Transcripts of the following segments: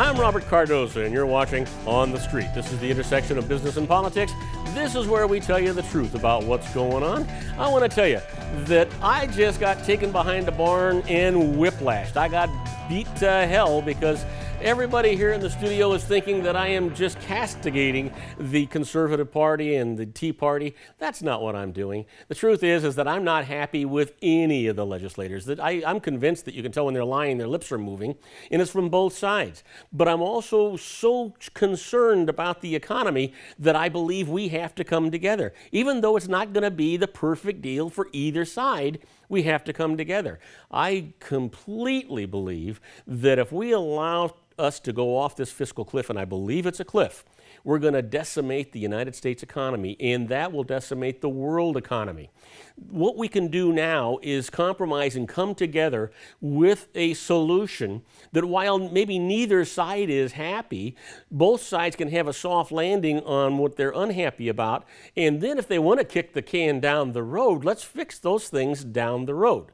I'm Robert Cardoza, and you're watching On the Street. This is the intersection of business and politics. This is where we tell you the truth about what's going on. I want to tell you that I just got taken behind the barn and whiplashed. I got beat to hell because everybody here in the studio is thinking that I am just castigating the Conservative Party and the Tea Party. That's not what I'm doing. The truth is that I'm not happy with any of the legislators. That I'm convinced that you can tell when they're lying, their lips are moving, and it's from both sides. But I'm also so concerned about the economy that I believe we have to come together. Even though it's not going to be the perfect deal for either side, we have to come together. I completely believe that if we allow us to go off this fiscal cliff, and I believe it's a cliff, we're going to decimate the United States economy, and that will decimate the world economy. What we can do now is compromise and come together with a solution that, while maybe neither side is happy, both sides can have a soft landing on what they're unhappy about, and then if they want to kick the can down the road, let's fix those things down the road.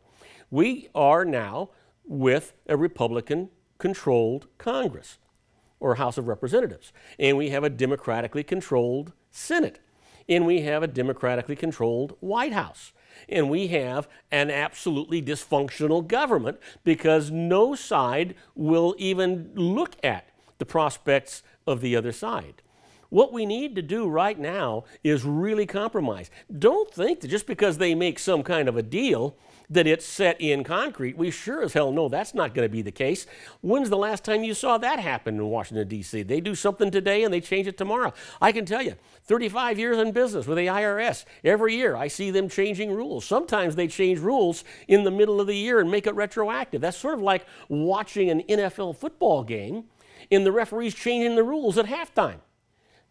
We are now with a Republican-controlled Congress, or House of Representatives. And we have a democratically controlled Senate. And we have a democratically controlled White House. And we have an absolutely dysfunctional government because no side will even look at the prospects of the other side. What we need to do right now is really compromise. Don't think that just because they make some kind of a deal that it's set in concrete. We sure as hell know that's not going to be the case. When's the last time you saw that happen in Washington, D.C.? They do something today and they change it tomorrow. I can tell you, 35 years in business with the IRS, every year I see them changing rules. Sometimes they change rules in the middle of the year and make it retroactive. That's sort of like watching an NFL football game and the referees changing the rules at halftime.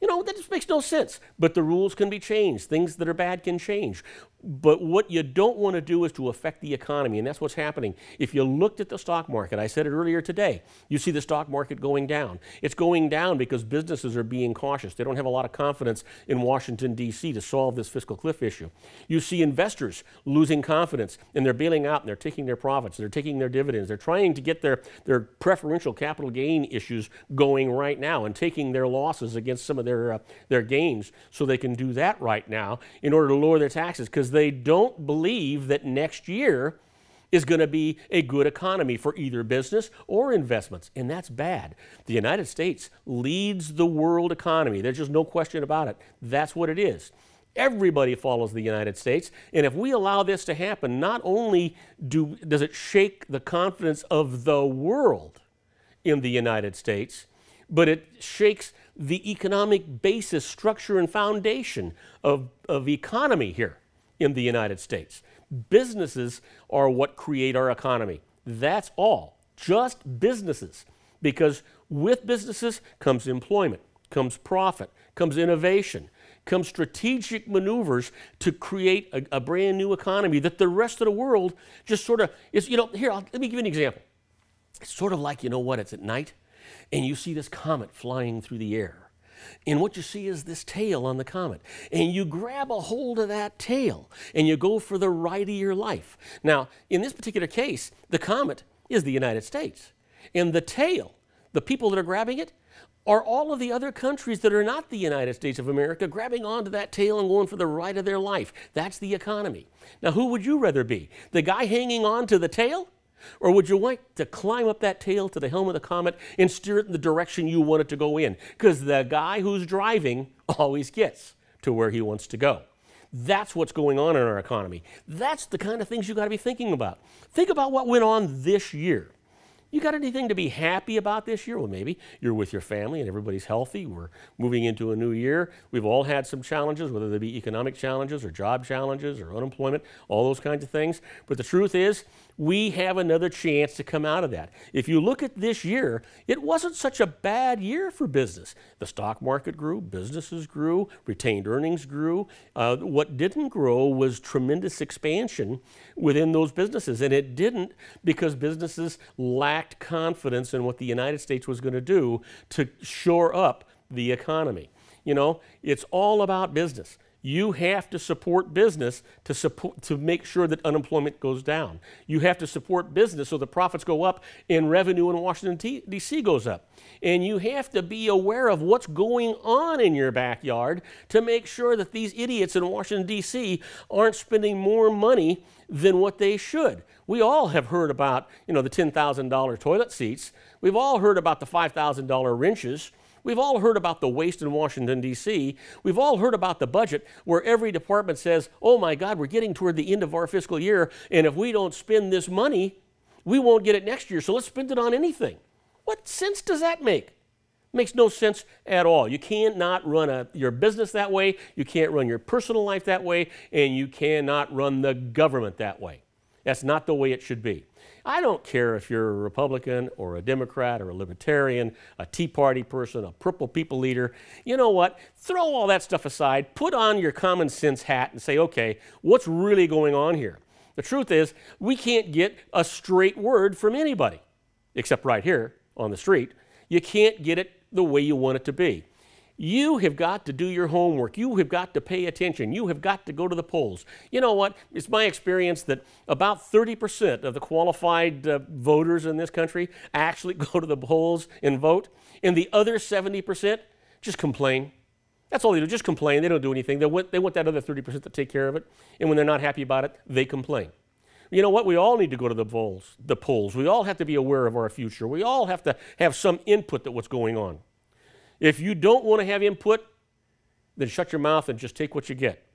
You know, that just makes no sense. But the rules can be changed. Things that are bad can change. But what you don't want to do is to affect the economy, and that's what's happening. If you looked at the stock market, I said it earlier today, you see the stock market going down. It's going down because businesses are being cautious. They don't have a lot of confidence in Washington, D.C. to solve this fiscal cliff issue. You see investors losing confidence, and they're bailing out, and they're taking their profits, they're taking their dividends. They're trying to get their preferential capital gain issues going right now and taking their losses against some of their gains so they can do that right now in order to lower their taxes because they don't believe that next year is going to be a good economy for either business or investments, and that's bad. The United States leads the world economy. There's just no question about it. That's what it is. Everybody follows the United States, and if we allow this to happen, not only does it shake the confidence of the world in the United States, but it shakes the economic basis, structure, and foundation of economy here in the United States. Businesses are what create our economy. That's all. Just businesses. Because with businesses comes employment, comes profit, comes innovation, comes strategic maneuvers to create a brand new economy that the rest of the world just sort of is, you know, here, let me give you an example. It's sort of like, you know what, it's at night, and you see this comet flying through the air. And what you see is this tail on the comet. And you grab a hold of that tail, and you go for the ride of your life. Now, in this particular case, the comet is the United States. And the tail, the people that are grabbing it, are all of the other countries that are not the United States of America grabbing onto that tail and going for the ride of their life. That's the economy. Now, who would you rather be? The guy hanging on to the tail? Or would you like to climb up that tail to the helm of the comet and steer it in the direction you want it to go in? Because the guy who's driving always gets to where he wants to go. That's what's going on in our economy. That's the kind of things you got to be thinking about. Think about what went on this year. You got anything to be happy about this year? Well, maybe you're with your family and everybody's healthy. We're moving into a new year. We've all had some challenges, whether they be economic challenges or job challenges or unemployment, all those kinds of things. But the truth is, we have another chance to come out of that. If you look at this year, it wasn't such a bad year for business. The stock market grew, businesses grew, retained earnings grew. What didn't grow was tremendous expansion within those businesses, and it didn't because businesses lacked confidence in what the United States was going to do to shore up the economy. You know, it's all about business. You have to support business to make sure that unemployment goes down. You have to support business so the profits go up and revenue in Washington, D.C. goes up. And you have to be aware of what's going on in your backyard to make sure that these idiots in Washington, D.C. aren't spending more money than what they should. We all have heard about, the $10,000 toilet seats. We've all heard about the $5,000 wrenches. We've all heard about the waste in Washington, D.C. We've all heard about the budget where every department says, oh my God, we're getting toward the end of our fiscal year, and if we don't spend this money, we won't get it next year, so let's spend it on anything. What sense does that make? It makes no sense at all. You cannot run your business that way, you can't run your personal life that way, and you cannot run the government that way. That's not the way it should be. I don't care if you're a Republican or a Democrat or a Libertarian, a Tea Party person, a Purple People leader. You know what? Throw all that stuff aside, put on your common sense hat and say, okay, what's really going on here? The truth is, we can't get a straight word from anybody, except right here on the street. You can't get it the way you want it to be. You have got to do your homework. You have got to pay attention. You have got to go to the polls. You know what? It's my experience that about 30% of the qualified voters in this country actually go to the polls and vote, and the other 70% just complain. That's all they do, just complain. They don't do anything. They want that other 30% to take care of it, and when they're not happy about it, they complain. You know what? We all need to go to the polls. We all have to be aware of our future. We all have to have some input to what's going on. If you don't want to have input, then shut your mouth and just take what you get.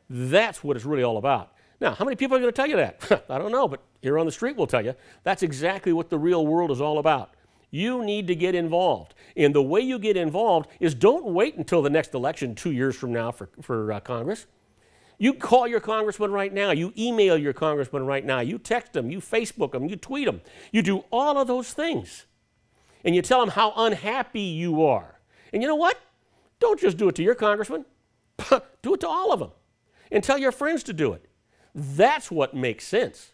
That's what it's really all about. Now, how many people are going to tell you that? I don't know, but here on the street we'll tell you. That's exactly what the real world is all about. You need to get involved. And the way you get involved is don't wait until the next election 2 years from now for Congress. You call your congressman right now. You email your congressman right now. You text them. You Facebook them. You tweet them. You do all of those things. And you tell them how unhappy you are. And you know what? Don't just do it to your congressman. Do it to all of them. And tell your friends to do it. That's what makes sense.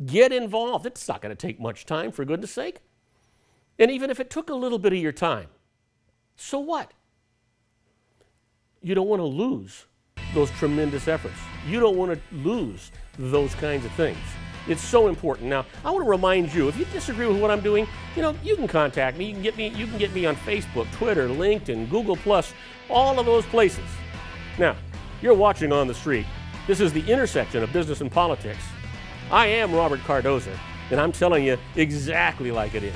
Get involved. It's not going to take much time, for goodness sake. And even if it took a little bit of your time, so what? You don't want to lose those tremendous efforts. You don't want to lose those kinds of things. It's so important. Now, I want to remind you, if you disagree with what I'm doing, you can contact me. You can get me on Facebook, Twitter, LinkedIn, Google+, all of those places. Now, you're watching On the Street. This is the intersection of business and politics. I am Robert Cardoza, and I'm telling you exactly like it is.